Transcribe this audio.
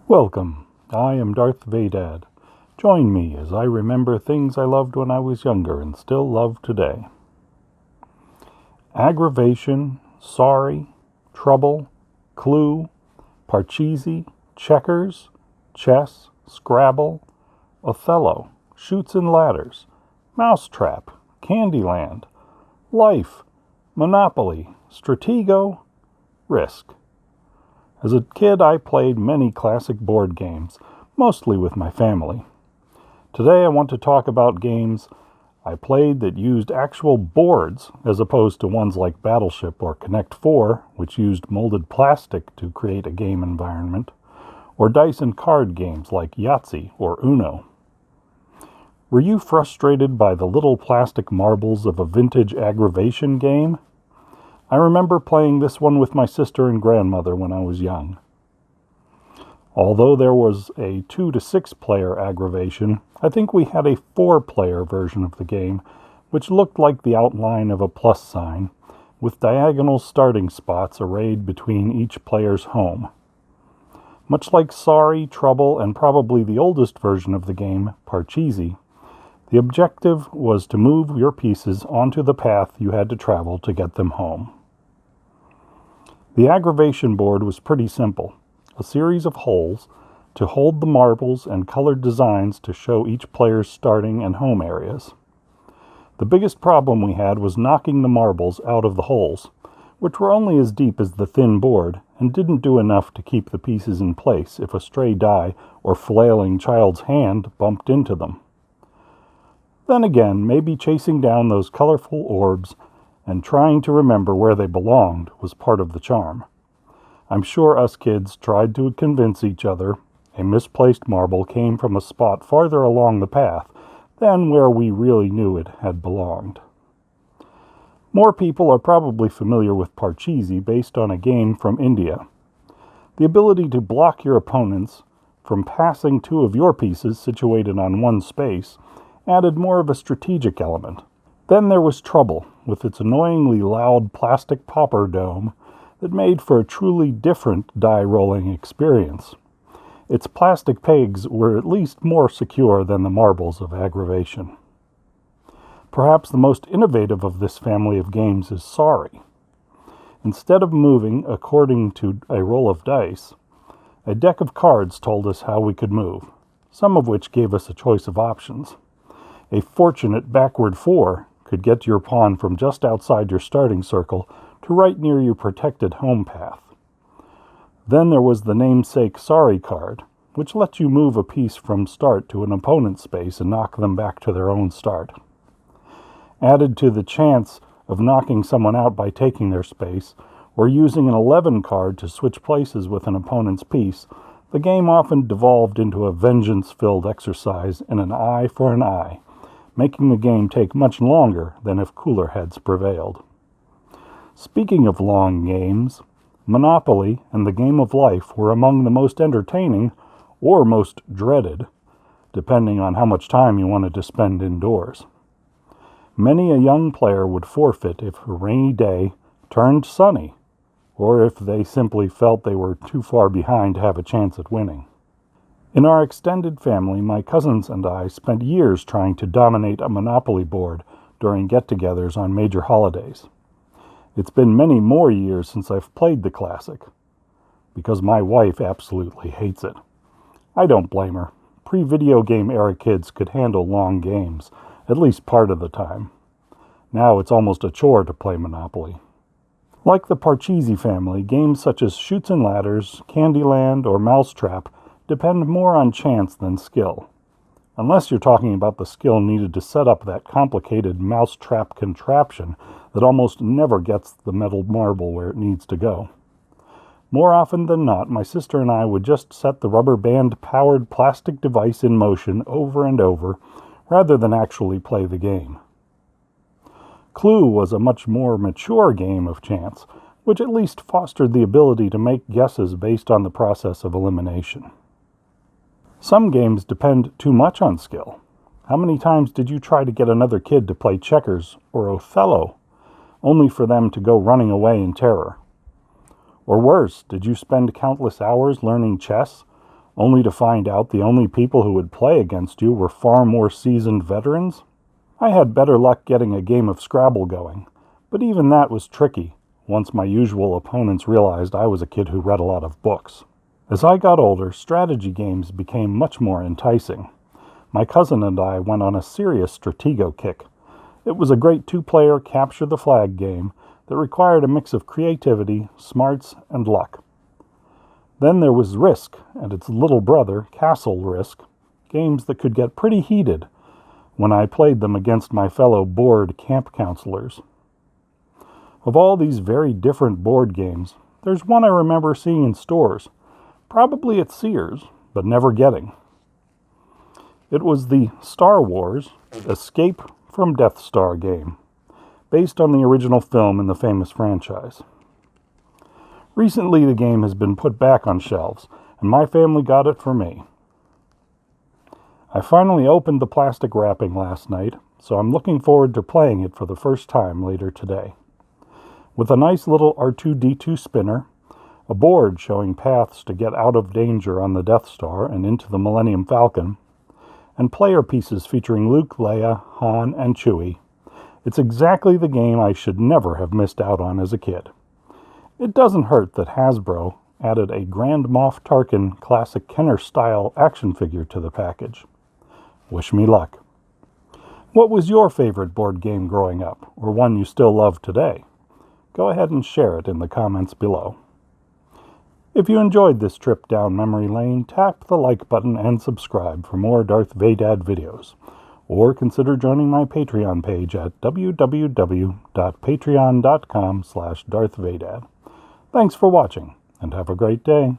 Welcome, I am Darth Vadad. Join me as I remember things I loved when I was younger and still love today. Aggravation, sorry, trouble, clue, parcheesi, checkers, chess, Scrabble, Othello, Chutes and Ladders, Mousetrap, Candyland, Life, Monopoly, Stratego, Risk. As a kid, I played many classic board games, mostly with my family. Today I want to talk about games I played that used actual boards as opposed to ones like Battleship or Connect 4, which used molded plastic to create a game environment, or dice and card games like Yahtzee or Uno. Were you frustrated by the little plastic marbles of a vintage aggravation game? I remember playing this one with my sister and grandmother when I was young. Although there was a 2 to 6 player aggravation, I think we had a 4-player version of the game, which looked like the outline of a plus sign, with diagonal starting spots arrayed between each player's home. Much like Sorry, Trouble, and probably the oldest version of the game, Parcheesi, the objective was to move your pieces onto the path you had to travel to get them home. The aggravation board was pretty simple, a series of holes to hold the marbles and colored designs to show each player's starting and home areas. The biggest problem we had was knocking the marbles out of the holes, which were only as deep as the thin board and didn't do enough to keep the pieces in place if a stray die or flailing child's hand bumped into them. Then again, maybe chasing down those colorful orbs and trying to remember where they belonged was part of the charm. I'm sure us kids tried to convince each other a misplaced marble came from a spot farther along the path than where we really knew it had belonged. More people are probably familiar with Parcheesi based on a game from India. The ability to block your opponents from passing 2 of your pieces situated on one space added more of a strategic element. Then there was Trouble, with its annoyingly loud plastic popper dome that made for a truly different die-rolling experience. Its plastic pegs were at least more secure than the marbles of aggravation. Perhaps the most innovative of this family of games is Sorry. Instead of moving according to a roll of dice, a deck of cards told us how we could move, some of which gave us a choice of options. A fortunate backward 4 could get your pawn from just outside your starting circle to right near your protected home path. Then there was the namesake Sorry card, which lets you move a piece from start to an opponent's space and knock them back to their own start. Added to the chance of knocking someone out by taking their space, or using an 11 card to switch places with an opponent's piece, the game often devolved into a vengeance-filled exercise in an eye for an eye, making the game take much longer than if cooler heads prevailed. Speaking of long games, Monopoly and the Game of Life were among the most entertaining or most dreaded, depending on how much time you wanted to spend indoors. Many a young player would forfeit if a rainy day turned sunny, or if they simply felt they were too far behind to have a chance at winning. In our extended family, my cousins and I spent years trying to dominate a Monopoly board during get-togethers on major holidays. It's been many more years since I've played the classic, because my wife absolutely hates it. I don't blame her. Pre-video game era kids could handle long games, at least part of the time. Now it's almost a chore to play Monopoly. Like the Parcheesi family, games such as Chutes and Ladders, Candyland, or Mousetrap depend more on chance than skill. Unless you're talking about the skill needed to set up that complicated mousetrap contraption that almost never gets the metal marble where it needs to go. More often than not, my sister and I would just set the rubber band-powered plastic device in motion over and over, rather than actually play the game. Clue was a much more mature game of chance, which at least fostered the ability to make guesses based on the process of elimination. Some games depend too much on skill. How many times did you try to get another kid to play checkers or Othello, only for them to go running away in terror? Or worse, did you spend countless hours learning chess, only to find out the only people who would play against you were far more seasoned veterans. I had better luck getting a game of Scrabble going, but even that was tricky once my usual opponents realized I was a kid who read a lot of books. As I got older, strategy games became much more enticing. My cousin and I went on a serious Stratego kick. It was a great two-player capture-the-flag game that required a mix of creativity, smarts, and luck. Then there was Risk and its little brother, Castle Risk, games that could get pretty heated when I played them against my fellow bored camp counselors. Of all these very different board games, there's one I remember seeing in stores, probably at Sears, but never getting. It was the Star Wars Escape from Death Star game, based on the original film in the famous franchise. Recently, the game has been put back on shelves, and my family got it for me. I finally opened the plastic wrapping last night, so I'm looking forward to playing it for the first time later today. With a nice little R2-D2 spinner, a board showing paths to get out of danger on the Death Star and into the Millennium Falcon, and player pieces featuring Luke, Leia, Han, and Chewie, it's exactly the game I should never have missed out on as a kid. It doesn't hurt that Hasbro added a Grand Moff Tarkin classic Kenner-style action figure to the package. Wish me luck. What was your favorite board game growing up, or one you still love today? Go ahead and share it in the comments below. If you enjoyed this trip down memory lane, tap the like button and subscribe for more Darth Vadad videos, or consider joining my Patreon page at www.patreon.com/DarthVadad. Thanks for watching, and have a great day.